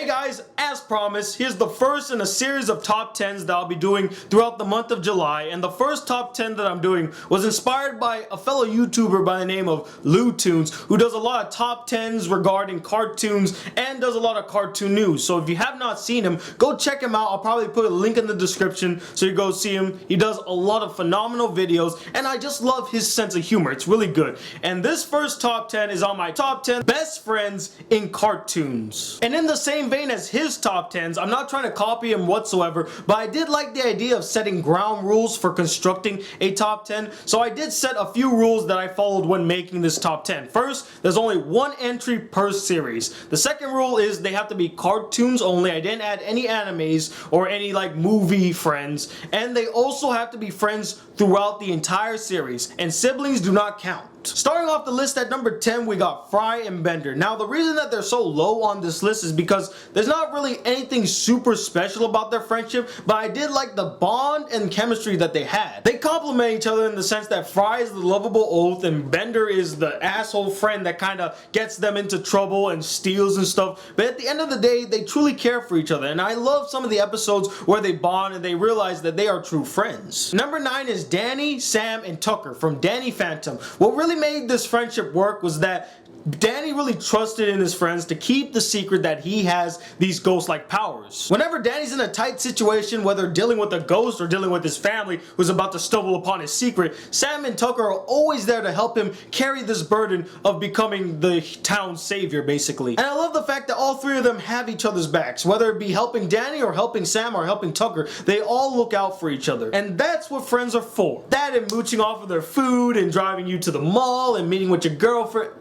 guys, as promised, here's the first in a series of top 10s that I'll be doing throughout the month of July, and the first top 10 that I'm doing was inspired by a fellow YouTuber by the name of LewToons, who does a lot of top 10s regarding cartoons and does a lot of cartoon news. So if you have not seen him, go check him out. I'll probably put a link in the description so you go see him. He does a lot of phenomenal videos, and I just love his sense of humor. It's really good. And this first top 10 is on my top 10 best friends in cartoons. And in the same vein as his top 10s, I'm not trying to copy him whatsoever, but I did like the idea of setting ground rules for constructing a top 10, so I did set a few rules that I followed when making this top 10. First, there's only one entry per series. The second rule is they have to be cartoons only. I didn't add any animes or any like movie friends, and they also have to be friends throughout the entire series, and siblings do not count. Starting off the list at number 10, we got Fry and Bender. Now, the reason that they're so low on this list is because there's not really anything super special about their friendship, but I did like the bond and chemistry that they had. They complement each other in the sense that Fry is the lovable oaf and Bender is the asshole friend that kind of gets them into trouble and steals and stuff, but at the end of the day, they truly care for each other, and I love some of the episodes where they bond and they realize that they are true friends. Number 9 is Danny, Sam, and Tucker from Danny Phantom. What really made this friendship work was that Danny really trusted in his friends to keep the secret that he has these ghost-like powers. Whenever Danny's in a tight situation, whether dealing with a ghost or dealing with his family who's about to stumble upon his secret, Sam and Tucker are always there to help him carry this burden of becoming the town's savior, basically. And I love the fact that all three of them have each other's backs. Whether it be helping Danny or helping Sam or helping Tucker, they all look out for each other. And that's what friends are for. That and mooching off of their food and driving you to the mall and meeting with your girlfriend.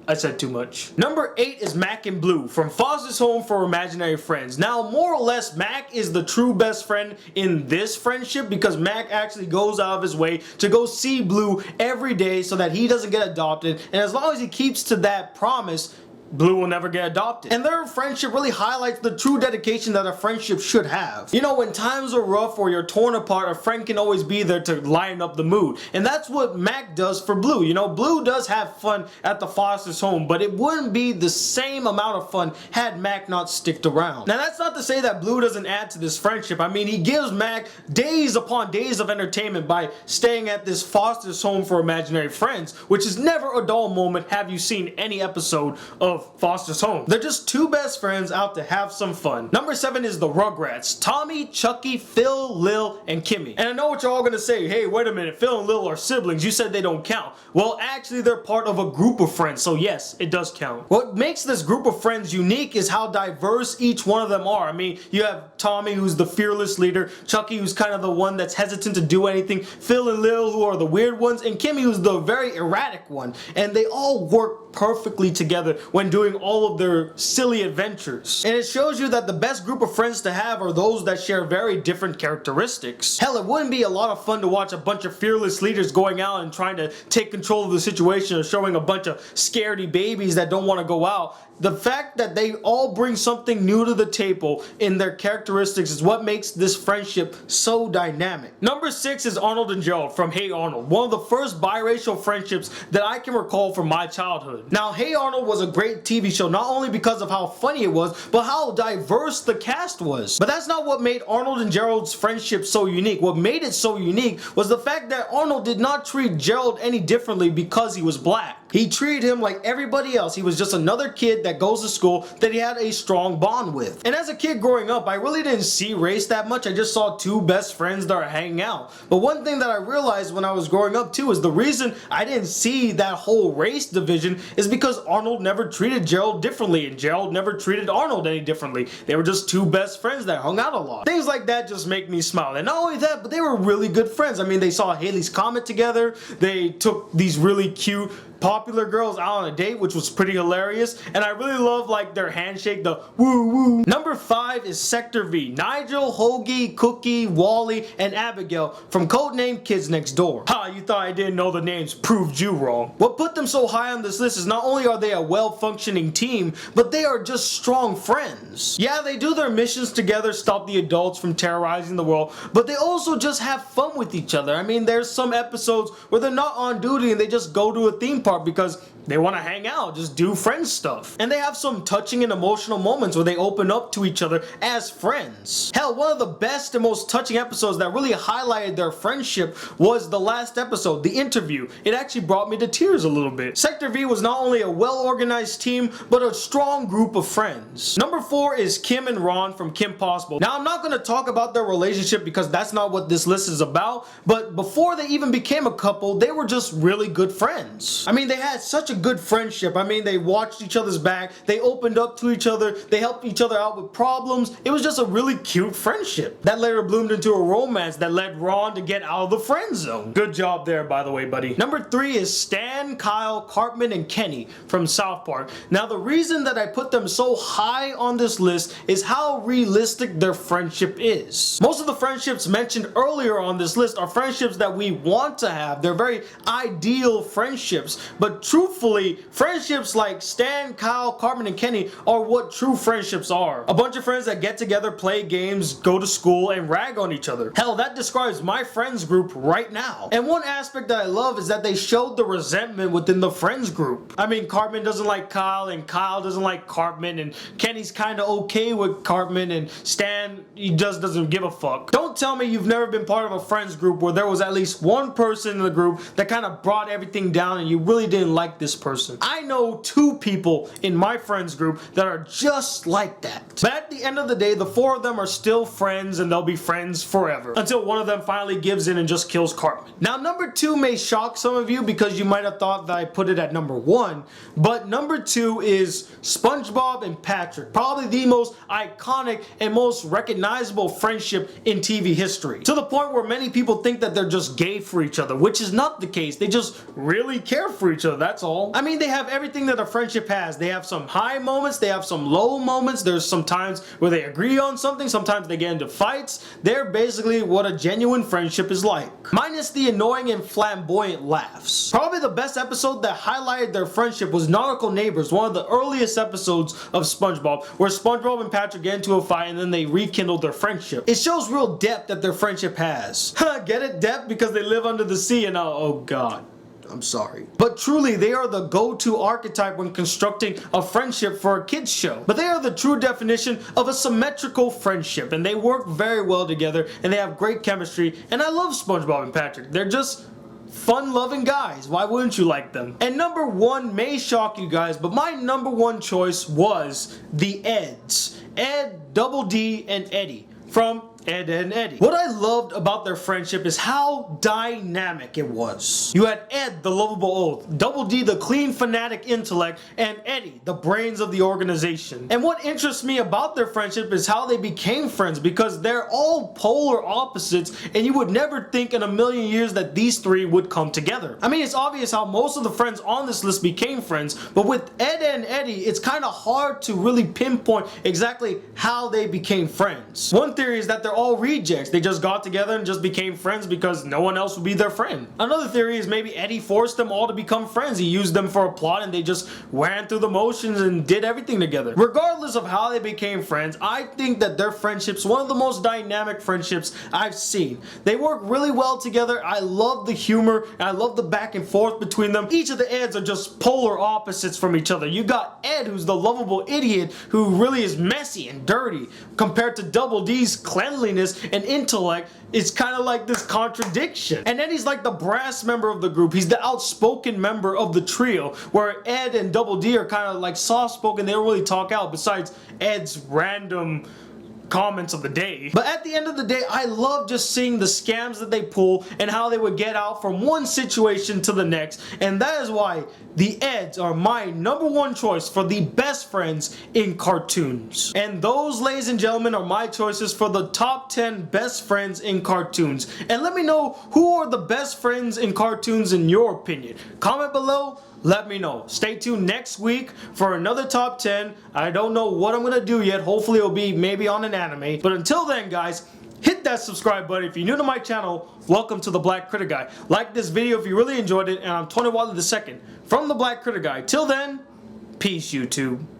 I said too much. Number 8 is Mac and Blue from Foster's Home for Imaginary Friends. Now, more or less, Mac is the true best friend in this friendship because Mac actually goes out of his way to go see Blue every day so that he doesn't get adopted, and as long as he keeps to that promise, Blue will never get adopted. And their friendship really highlights the true dedication that a friendship should have. You know, when times are rough or you're torn apart, a friend can always be there to lighten up the mood. And that's what Mac does for Blue. You know, Blue does have fun at the Foster's home, but it wouldn't be the same amount of fun had Mac not sticked around. Now, that's not to say that Blue doesn't add to this friendship. I mean, he gives Mac days upon days of entertainment by staying at this Foster's Home for Imaginary Friends, which is never a dull moment have you seen any episode of Foster's Home. They're just two best friends out to have some fun. Number 7 is the Rugrats. Tommy, Chucky, Phil, Lil, and Kimmy. And I know what you're all gonna say, hey, wait a minute, Phil and Lil are siblings, you said they don't count. Well, actually, they're part of a group of friends, so yes, it does count. What makes this group of friends unique is how diverse each one of them are. I mean, you have Tommy, who's the fearless leader, Chucky, who's kind of the one that's hesitant to do anything, Phil and Lil, who are the weird ones, and Kimmy, who's the very erratic one. And they all work perfectly together when doing all of their silly adventures. And it shows you that the best group of friends to have are those that share very different characteristics. Hell, it wouldn't be a lot of fun to watch a bunch of fearless leaders going out and trying to take control of the situation or showing a bunch of scaredy babies that don't want to go out. The fact that they all bring something new to the table in their characteristics is what makes this friendship so dynamic. Number 6 is Arnold and Gerald from Hey Arnold, one of the first biracial friendships that I can recall from my childhood. Now, Hey Arnold was a great TV show, not only because of how funny it was, but how diverse the cast was. But that's not what made Arnold and Gerald's friendship so unique. What made it so unique was the fact that Arnold did not treat Gerald any differently because he was black. He treated him like everybody else. He was just another kid that goes to school that he had a strong bond with. And as a kid growing up, I really didn't see race that much. I just saw two best friends that are hanging out. But one thing that I realized when I was growing up too is the reason I didn't see that whole race division is because Arnold never treated Gerald differently and Gerald never treated Arnold any differently. They were just two best friends that hung out a lot. Things like that just make me smile. And not only that, but they were really good friends. I mean, they saw Haley's Comet together. They took these really cute popular girls out on a date, which was pretty hilarious, and I really love like their handshake, the woo woo. Number 5 is Sector V. Nigel, Hoagie, Cookie, Wally, and Abigail from Codename Kids Next Door. Ha, you thought I didn't know the names, proved you wrong. What put them so high on this list is not only are they a well-functioning team, but they are just strong friends. Yeah, they do their missions together, stop the adults from terrorizing the world, but they also just have fun with each other. I mean, there's some episodes where they're not on duty and they just go to a theme park because they want to hang out, just do friend stuff. And they have some touching and emotional moments where they open up to each other as friends. Hell, one of the best and most touching episodes that really highlighted their friendship was the last episode, The Interview. It actually brought me to tears a little bit. Sector V was not only a well-organized team, but a strong group of friends. Number 4 is Kim and Ron from Kim Possible. Now, I'm not going to talk about their relationship because that's not what this list is about, but before they even became a couple, they were just really good friends. I mean, they had such a good friendship. I mean, they watched each other's back, they opened up to each other, they helped each other out with problems. It was just a really cute friendship that later bloomed into a romance that led Ron to get out of the friend zone. Good job there, by the way, buddy. Number 3 is Stan, Kyle, Cartman, and Kenny from South Park. Now, the reason that I put them so high on this list is how realistic their friendship is. Most of the friendships mentioned earlier on this list are friendships that we want to have. They're very ideal friendships, but truthfully, friendships like Stan, Kyle, Cartman, and Kenny are what true friendships are. A bunch of friends that get together, play games, go to school, and rag on each other. Hell, that describes my friends group right now. And one aspect that I love is that they showed the resentment within the friends group. I mean, Cartman doesn't like Kyle, and Kyle doesn't like Cartman, and Kenny's kind of okay with Cartman, and Stan, he just doesn't give a fuck. Don't tell me you've never been part of a friends group where there was at least one person in the group that kind of brought everything down and you really didn't like this person. I know 2 people in my friends group that are just like that. But at the end of the day, the 4 of them are still friends and they'll be friends forever until one of them finally gives in and just kills Cartman. Now, number 2 may shock some of you because you might have thought that I put it at number 1, but number 2 is SpongeBob and Patrick. Probably the most iconic and most recognizable friendship in TV history. To the point where many people think that they're just gay for each other, which is not the case. They just really care for each other, that's all. I mean, they have everything that a friendship has. They have some high moments, they have some low moments, there's some times where they agree on something, sometimes they get into fights. They're basically what a genuine friendship is like. Minus the annoying and flamboyant laughs. Probably the best episode that highlighted their friendship was Nautical Neighbors, one of the earliest episodes of SpongeBob, where SpongeBob and Patrick get into a fight and then they rekindle their friendship. It shows real depth that their friendship has. Get it? Depth? Because they live under the sea and oh god. I'm sorry. But truly, they are the go-to archetype when constructing a friendship for a kids show. But they are the true definition of a symmetrical friendship, and they work very well together, and they have great chemistry, and I love SpongeBob and Patrick. They're just fun-loving guys. Why wouldn't you like them? And number 1 may shock you guys, but my number 1 choice was the Eds. Ed, Double D, and Eddie from Ed, Edd n Eddy. What I loved about their friendship is how dynamic it was. You had Ed, the lovable oaf, Double D, the clean fanatic intellect, and Eddie, the brains of the organization. And what interests me about their friendship is how they became friends, because they're all polar opposites, and you would never think in a million years that these 3 would come together. I mean, it's obvious how most of the friends on this list became friends, but with Ed and Eddie, it's kind of hard to really pinpoint exactly how they became friends. One theory is that they're all rejects. They just got together and just became friends because no one else would be their friend. Another theory is maybe Eddie forced them all to become friends. He used them for a plot and they just ran through the motions and did everything together. Regardless of how they became friends, I think that their friendship's one of the most dynamic friendships I've seen. They work really well together. I love the humor and I love the back and forth between them. Each of the Eds are just polar opposites from each other. You got Ed, who's the lovable idiot who really is messy and dirty, compared to Double D's cleanliness and intellect. It's kind of like this contradiction. And Eddie's like the brass member of the group. He's the outspoken member of the trio, where Ed and Double D are kind of like soft-spoken. They don't really talk out, besides Ed's random comments of the day. But at the end of the day, I love just seeing the scams that they pull and how they would get out from one situation to the next, and that is why the Eds are my number 1 choice for the best friends in cartoons. And those, ladies and gentlemen, are my choices for the top 10 best friends in cartoons. And let me know, who are the best friends in cartoons in your opinion? Comment below. Let me know. Stay tuned next week for another top 10. I don't know what I'm gonna do yet. Hopefully it'll be maybe on an anime. But until then, guys, hit that subscribe button. If you're new to my channel, welcome to the Black Critic Guy. Like this video if you really enjoyed it, and I'm Tony Wiley II from the Black Critic Guy. Till then, peace, YouTube.